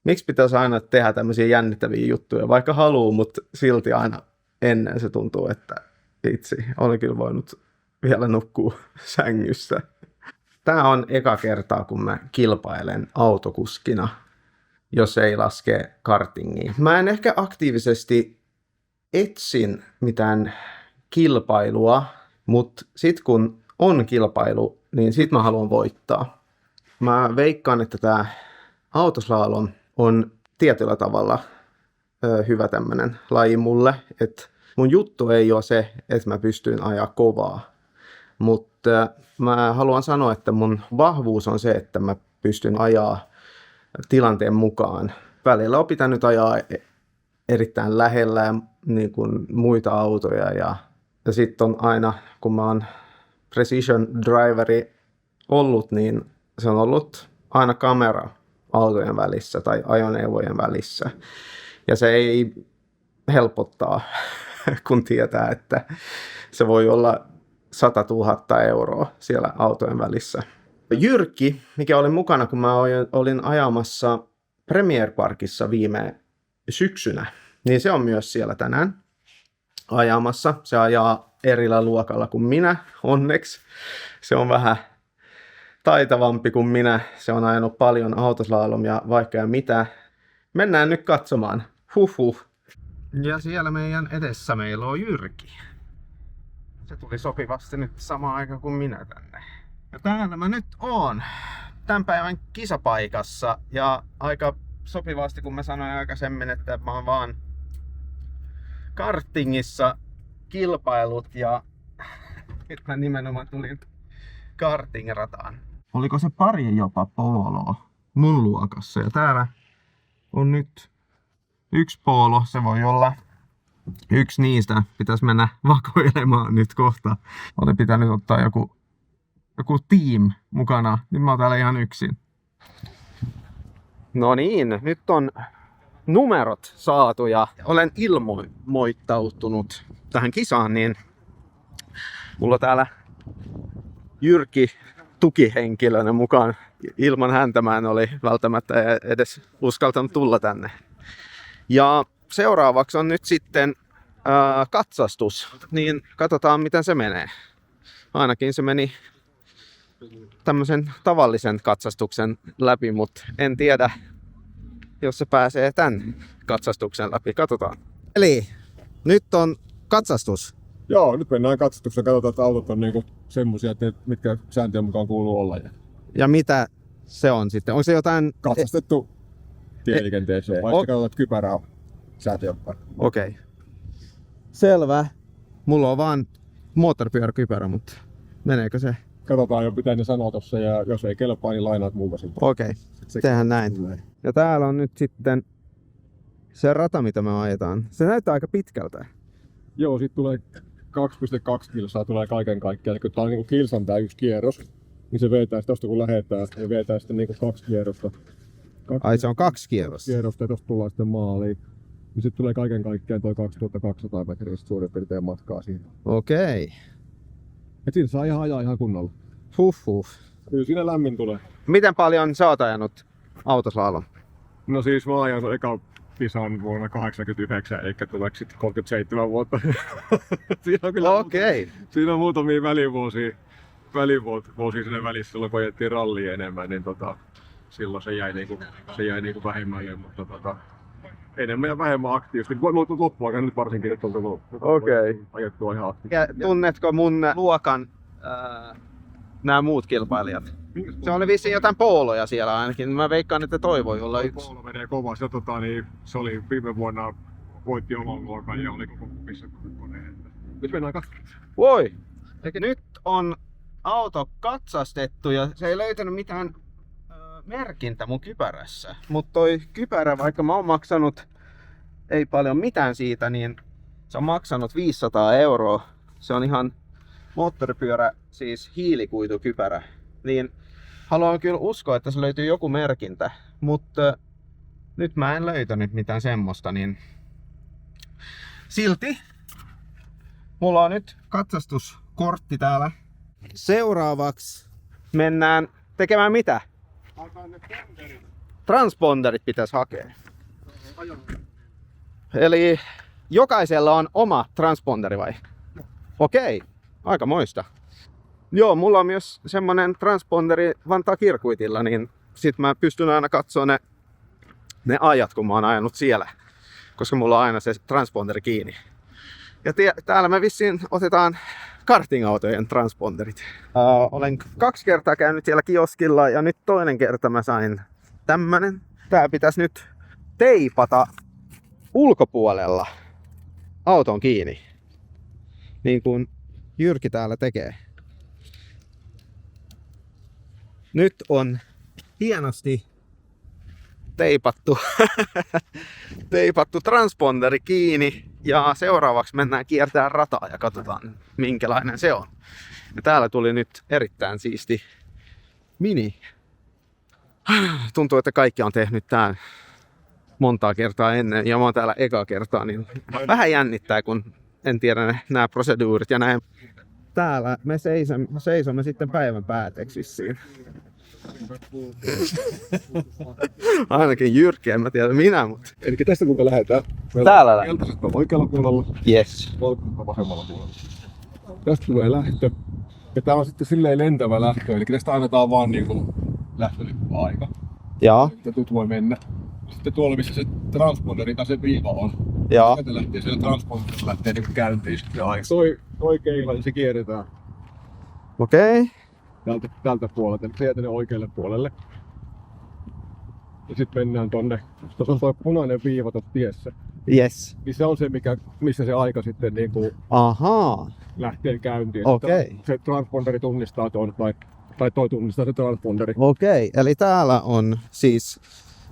Miksi pitäisi aina tehdä tämmöisiä jännittäviä juttuja, vaikka haluu, mutta silti aina ennen se tuntuu, että itse oli kyllä voinut vielä nukkua sängyssä. Tämä on eka kertaa, kun mä kilpailen autokuskina, jos ei laske kartingia. Mä en ehkä aktiivisesti etsin mitään kilpailua, mutta sitten kun on kilpailu, niin sit mä haluan voittaa. Mä veikkaan, että tämä autoslalom on tietyllä tavalla hyvä tämmönen laji mulle. Et mun juttu ei ole se, että mä pystyn ajaa kovaa, mutta mä haluan sanoa, että mun vahvuus on se, että mä pystyn ajaa tilanteen mukaan. Välillä on pitänyt ajaa erittäin lähellä niin kuin muita autoja ja sitten on aina, kun mä oon precision driveri ollut, niin se on ollut aina kamera autojen välissä tai ajoneuvojen välissä. Ja se ei helpottaa, kun tietää, että se voi olla 100 000 euroa siellä autojen välissä. Jyrki, mikä oli mukana, kun mä olin ajamassa Premier Parkissa viime syksynä, niin se on myös siellä tänään ajamassa. Se ajaa erillä luokalla kuin minä, onneksi. Se on vähän taitavampi kuin minä. Se on ajanut paljon autoslalomia, vaikka ja mitä. Mennään nyt katsomaan. Huhhuh. Ja siellä meidän edessä meillä on Jyrki. Se tuli sopivasti nyt samaan aikaan kuin minä tänne. Ja täällä mä nyt oon tämän päivän kisapaikassa. Ja aika sopivasti, kun mä sanoin aikaisemmin, että mä oon vaan kartingissa kilpailut ja nyt mä nimenomaan tulin kartingrataan. Oliko se pari jopa poloa mun luokassa ja täällä on nyt yksi polo, se voi olla yksi niistä. Pitäisi mennä vakoilemaan nyt kohta. Oli pitänyt ottaa joku team mukana, niin mä oon täällä ihan yksin. No niin, nyt on numerot saatu ja olen ilmoittautunut tähän kisaan, niin mulla täällä Jyrki tukihenkilönä mukaan. Ilman häntä mä en oli välttämättä edes uskaltanut tulla tänne. Ja seuraavaksi on nyt sitten katsastus, niin katsotaan miten se menee. Ainakin se meni tämmöisen tavallisen katsastuksen läpi, mutta en tiedä, jos se pääsee tämän katsastuksen läpi. Katsotaan. Eli nyt on katsastus. Joo, nyt mennään katsastukseen. Katsotaan, että autot on niinku semmosia, että mitkä sääntöjen mukaan kuuluu olla. Ja mitä se on sitten? Onko se jotain katsastettu tieliikenteeseen, vai katsotaan, että kypärä on sääntöjen mukaan. Okei. Selvä. Mulla on vaan moottoripyöräkypärä, mutta meneekö se? Katsotaan jo, mitä ne sanoo tossa, ja jos ei kelpaa, niin lainaat muuta sitten. Okei. Tehdään näin. Ja täällä on nyt sitten se rata, mitä me ajetaan. Se näyttää aika pitkältä. Joo, sit tulee 2,2 kilsaa tulee kaiken kaikkiaan. Kun tää on niinku kilsan tää yksi kierros, niin se vetää tosta kun lähetään ja vetää sitten niinku 2 kierrosta. Ai se on 2 kierrosta? Kierrosta ja tosta tullaan sitten maaliin. Niin sit tulee kaiken kaikkiaan toi 2200 metriä suurin piirtein matkaa siinä. Okei. Et siinä saa ihan ajaa ihan kunnolla. Huhhuh. Kyllä siinä lämmin tulee. Miten paljon sä oot ajanut autoslalom? No siis mä ajan eka kisan vuonna 89, eikä tuleeko sitten 37 vuotta. Siinä on kyllä siinä on muutamia välivuosia siinä välissä, silloin kun ajettiin rallia enemmän, niin silloin se jäi niinku vähemmälle, mutta enemmän ja vähemmän aktiivisesti. Mutta loppuaika nyt varsinkin, että on tullut ajettua ihan aktiivisesti. Tunnetko mun luokan nämä muut kilpailijat? Se oli vissiin jotain pooloja siellä ainakin. Mä veikkaan, että toi voi olla yksi. Poolo menee kovasti. Niin se oli viime vuonna voitti oman luokan ja oli koko missä koneen. Nyt mennään katsomaan. Voi! Eli nyt on auto katsastettu ja se ei löytänyt mitään merkintä mun kypärässä. Mutta toi kypärä, vaikka mä oon maksanut ei paljon mitään siitä, niin se on maksanut 500 euroa. Se on ihan moottoripyörä, siis hiilikuitukypärä. Niin haluan kyllä uskoa, että se löytyy joku merkintä, mutta nyt mä en löytänyt mitään semmoista, niin silti mulla on nyt katsastuskortti täällä. Seuraavaksi mennään tekemään mitä? Transponderit pitäisi hakea. Eli jokaisella on oma transponderi vai? Okei, aika moista. Joo, mulla on myös semmonen transponderi Vantaa Kirkuitilla, niin sit mä pystyn aina katsoa ne ajat, kun mä oon ajanut siellä. Koska mulla on aina se transponderi kiinni. Ja täällä me vissiin otetaan kartingautojen transponderit. Olen 2 kertaa käynyt siellä kioskilla ja nyt toinen kerta mä sain tämmönen. Tää pitäisi nyt teipata ulkopuolella auton kiinni. Niin kuin Jyrki täällä tekee. Nyt on hienosti teipattu transponderi kiinni ja seuraavaksi mennään kiertämään rataa ja katsotaan minkälainen se on. Ja täällä tuli nyt erittäin siisti mini. Tuntuu, että kaikki on tehnyt tää montaa kertaa ennen ja mä oon täällä ekaa kertaa, niin vähän jännittää, kun en tiedä nämä proseduurit ja näin. Täällä me seisomme sitten päivän päätteeksi vissiin. Ainakin Jyrki, en mä tiedä minä, mutta... Eli tästä kun me lähdetään. Täällä Keltaiset on oikealla puolella. Yes. Valkoiset on vasemmalla puolella. Tästä tulee lähtö. Ja tää on sitten silleen lentävä lähtö, eli tästä annetaan vaan niinku lähtölippu-aika. Joo. Nyt voi mennä. Sitten tuolla missä se transponderi tai se viiva on. Joo. Sieltä lähtee, siellä transponderi lähtee niinku käyntiin sitten aika. Toi keila, niin se kierretään. Okei. Tältä puolelta, eli sieltä oikealle puolelle. Ja sitten mennään tonne, tuossa on toi punainen viiva tuossa tiessä. Yes. Niin se on se, missä se aika sitten niinku Ahaa. lähtee käyntiin. Okei. Se transponderi tunnistaa tuon, tai toi tunnistaa se transponderi. Okei, eli täällä on siis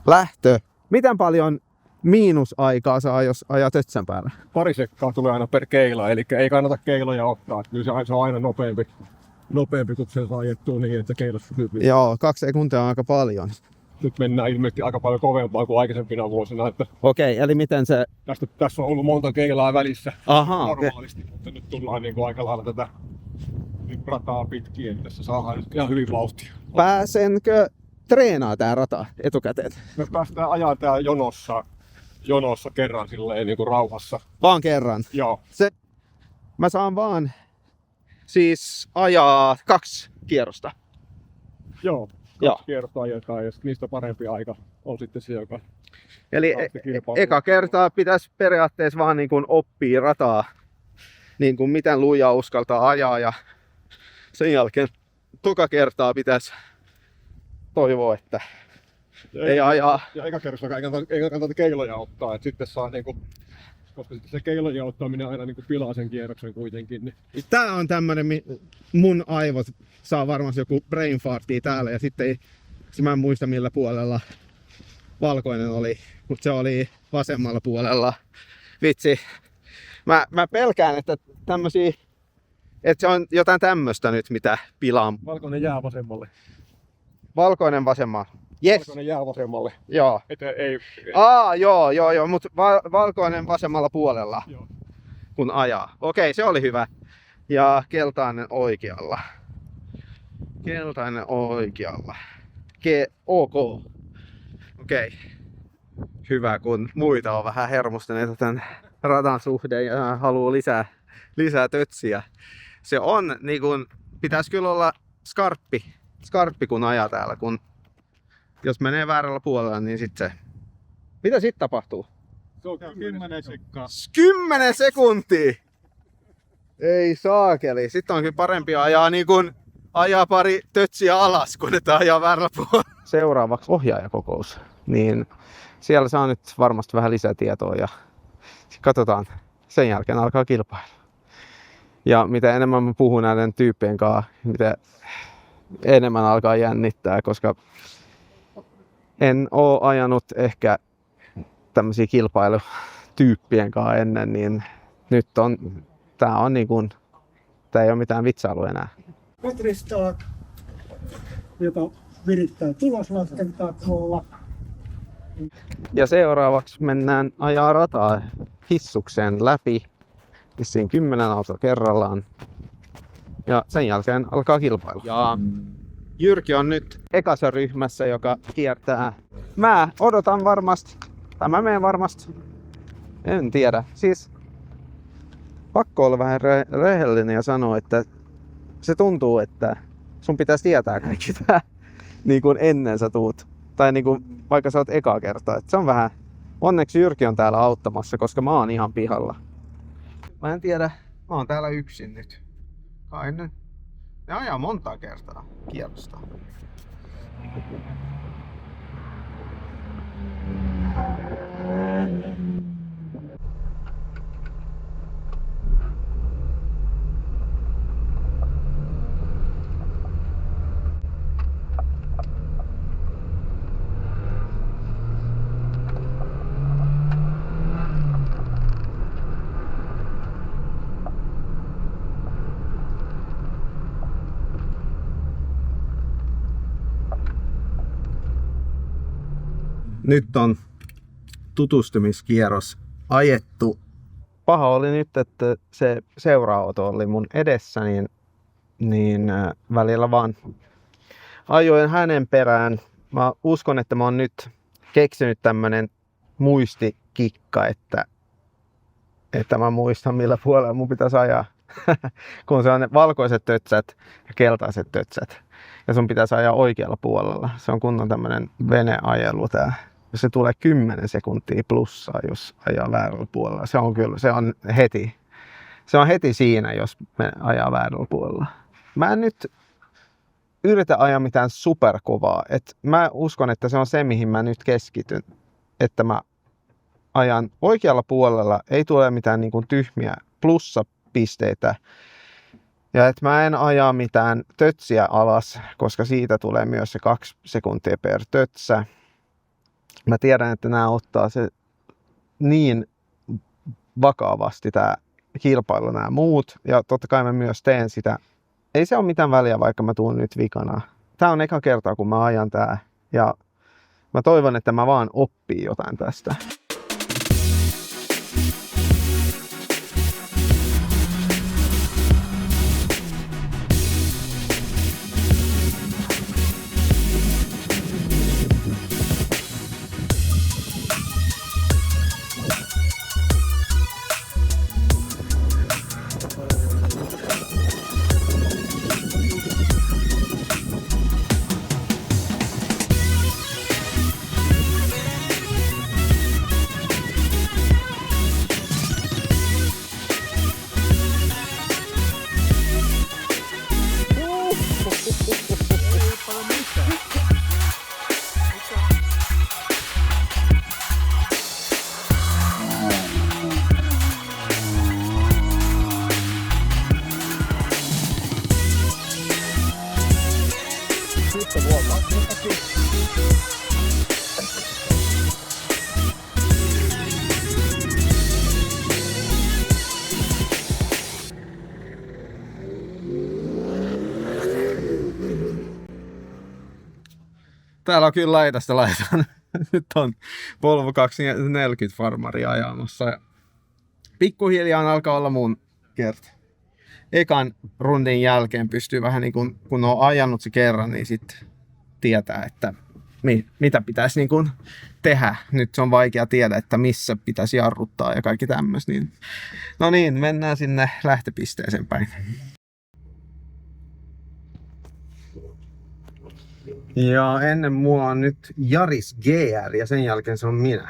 lähtö. Miten paljon miinusaikaa saa, jos ajat ötsän päällä? Pari sekkaa tulee aina per keila, eli ei kannata keiloja ottaa. Kyllä se on aina nopeampi kun sen saa ajettua niin, että keilassa hyvin. Joo, 2 sekuntia on aika paljon. Nyt mennään ilmeisesti aika paljon kovempaa kuin aikaisempina vuosina. Että Okei, eli miten se... tässä on ollut monta keilaa välissä normaalisti, okay. Mutta nyt tullaan niin kuin aika lailla tätä rataa pitkin, että tässä saadaan ihan hyvin vauhtia. Pääsenkö treenaa tää rata etukäteen? Me päästään ajaa tää jonossa kerran silleen niin kuin rauhassa. Vaan kerran? Joo. Mä saan vaan siis ajaa 2 kierrosta. Joo. 2 kierrosta ajetaan ja niistä parempi aika on sitten se, joka... Eli eka kertaa pitäisi periaatteessa vaan niin kuin oppia rataa, niin kuin miten lujaa uskaltaa ajaa, ja sen jälkeen toka kertaa pitäisi toivoa, että ei ajaa. Ja eka kerrassa ei kannata keiloja ottaa, että sitten saa niinku, koska sitten se keiloja ottaminen aina niinku pilaa sen kierroksen kuitenkin. Niin. Tää on tämmönen, mun aivot saa varmasti joku brain fartia täällä, ja sitten mä en muista millä puolella valkoinen oli, mutta se oli vasemmalla puolella. Vitsi, mä pelkään, että tämmösiä, että se on jotain tämmöstä nyt, mitä pilaa. Valkoinen jää vasemmalle. Valkoinen vasemmalla. Yes. Valkoinen jää vasemmalle. Joo. Joo, mutta valkoinen vasemmalla puolella, joo, kun ajaa. Okei, se oli hyvä. Ja keltainen oikealla. Keltainen oikealla. OK. Okei. Hyvä, kun muita on vähän hermostuneita tämän radan suhteen ja haluaa lisää tötsiä. Se on niin kun, pitäisi kyllä olla skarppi kun ajaa täällä, kun jos menee väärällä puolella, niin sitten se... Mitä sitten tapahtuu? Se on 10 sekkaa. 10 sekuntia! Ei saakeli. Sitten on kyllä parempi ajaa niin kuin ajaa pari tötsiä alas, kun että ajaa väärällä puolella. Seuraavaksi ohjaajakokous. Niin siellä saa nyt varmasti vähän lisätietoa ja katsotaan. Sen jälkeen alkaa kilpailu. Ja mitä enemmän mä puhun näiden tyyppien kanssa, mitä enemmän alkaa jännittää, koska en oo ajanut ehkä tämmöisiä kilpailutyyppien kanssa ennen, niin nyt tää on niin kuin, tää ei oo mitään vitsailua enää. Petristaa, joka virittää tuloslaskentaa tuolla. Ja seuraavaksi mennään ajaa rataa Hissukseen läpi. Vissiin 10 autoa kerrallaan. Ja sen jälkeen alkaa kilpailu. Ja Jyrki on nyt ekassa ryhmässä, joka kiertää. Mä odotan varmasti, tai mä menen varmasti, en tiedä. Siis pakko olla vähän rehellinen ja sanoa, että se tuntuu, että sun pitäisi tietää kaikki tää niin kuin ennen sä tuut. Tai niin kuin vaikka sä oot ekaa kertaa. Et se on vähän, onneksi Jyrki on täällä auttamassa, koska mä oon ihan pihalla. Mä en tiedä, mä oon täällä yksin nyt. Kai ne ajaa monta kertaa kierrosta. Nyt on tutustumiskierros ajettu. Paha oli nyt, että se seura-auto oli mun edessä, niin välillä vaan ajoin hänen perään. Mä uskon, että mä oon nyt keksinyt tämmönen muistikikka, että mä muistan millä puolella mun pitäisi ajaa. Kun se on ne valkoiset tötsät ja keltaiset tötsät. Ja sun pitäisi ajaa oikealla puolella. Se on kunnon tämmönen veneajelu tää. Se tulee 10 sekuntia plussaa, jos ajaa väärällä puolella. Se on heti siinä, jos me ajaa väärällä puolella. Mä en nyt yritä ajaa mitään superkovaa. Mä uskon, että se on se, mihin mä nyt keskityn. Että mä ajan oikealla puolella, ei tule mitään niin kuin tyhmiä plussapisteitä. Ja että mä en aja mitään tötsiä alas, koska siitä tulee myös se 2 sekuntia per tötsä. Mä tiedän, että nämä ottaa se niin vakavasti tää kilpailu nämä muut. Ja totta kai mä myös teen sitä. Ei se ole mitään väliä, vaikka mä tuun nyt vikana. Tää on eka kertaa, kun mä ajan tää. Ja mä toivon, että mä vaan oppii jotain tästä. Täällä on kyllä laidasta laitaan. Nyt on Volvo 240 farmari ajamassa. Pikkuhiljaa alkaa olla mun kerta. Ekan rundin jälkeen pystyy vähän niin kuin, kun on ajanut se kerran, niin sitten tietää, että mitä pitäisi niin kuin tehdä. Nyt se on vaikea tiedä, että missä pitäisi jarruttaa ja kaikki tämmöistä. Niin. No niin, mennään sinne lähtöpisteeseen päin. Ja ennen mua on nyt Yaris GR ja sen jälkeen se on minä.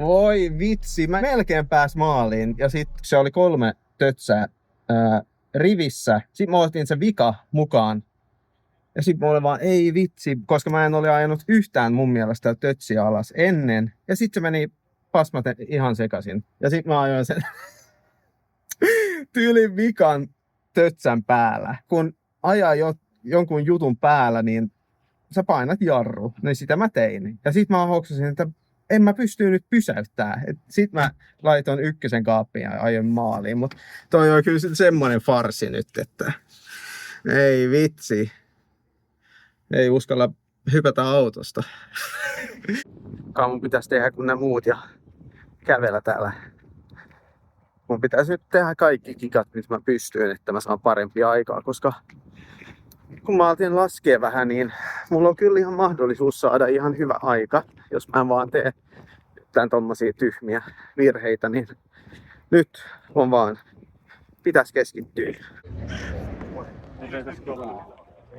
Voi vitsi, mä melkein pääs maaliin ja sit se oli 3 tötsää rivissä. Sitten mä otin se vika mukaan. Ja sit mä olin vaan, ei vitsi, koska mä en ole ajanut yhtään mun mielestä tötsiä alas ennen. Ja sit se meni pasmat ihan sekaisin. Ja sit mä ajoin sen tyylin vikan tötsän päällä. Kun ajaa jonkun jutun päällä, niin sä painat jarru. Niin sitä mä tein. Ja sit mä hoksasin, että en mä pysty nyt pysäyttämään. Sit mä laitoin 1 kaappiin ja ajoin maaliin. Mutta toi on kyllä semmonen farsi nyt, että ei vitsi. Ei uskalla hypätä autosta. Mun pitäisi tehdä kuin ne muut ja kävellä täällä. Mun pitäisi nyt tehdä kaikki kikat, mitä mä pystyn, että mä saan parempia aikaa, koska kun mä aloitin laskea vähän, niin mulla on kyllä ihan mahdollisuus saada ihan hyvä aika, jos mä en vaan tee tän tommosia tyhmiä virheitä, niin nyt on vaan, pitäisi keskittyä.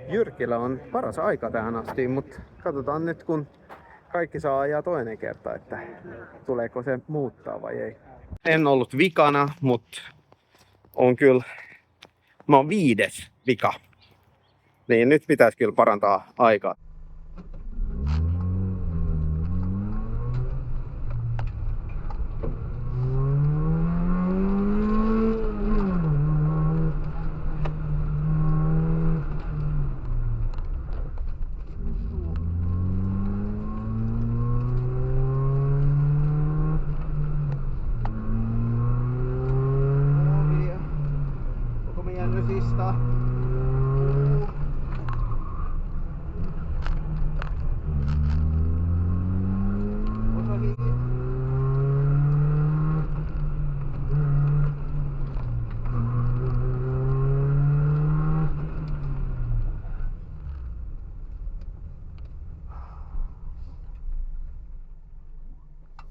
Jyrkillä on paras aika tähän asti, mutta katsotaan nyt kun kaikki saa ajaa toinen kerta, että tuleeko se muuttaa vai ei. En ollut vikana, mutta on kyllä, mä oon 5. vika. Niin nyt pitäisi kyllä parantaa aikaa.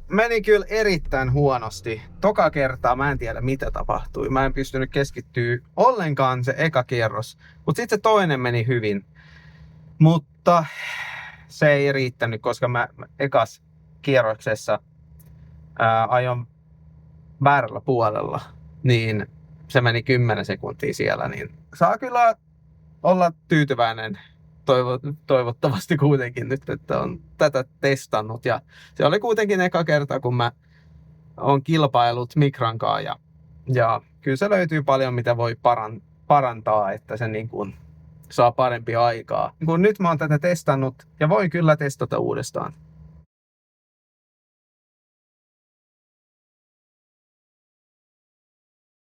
Meni kyllä erittäin huonosti. Toka kertaa mä en tiedä mitä tapahtui. Mä en pystynyt keskittyä ollenkaan se eka kierros. Mutta sitten se toinen meni hyvin. Mutta se ei riittänyt, koska mä ekas kierroksessa ajon väärällä puolella. Niin se meni 10 sekuntia siellä. Niin saa kyllä olla tyytyväinen. Toivottavasti kuitenkin nyt, että on tätä testannut. Ja se oli kuitenkin eka kerta, kun mä oon kilpailut Micran kanssa. Ja kyllä se löytyy paljon, mitä voi parantaa, että se niin kuin saa parempia aikaa. Kun nyt mä oon tätä testannut ja voin kyllä testata uudestaan.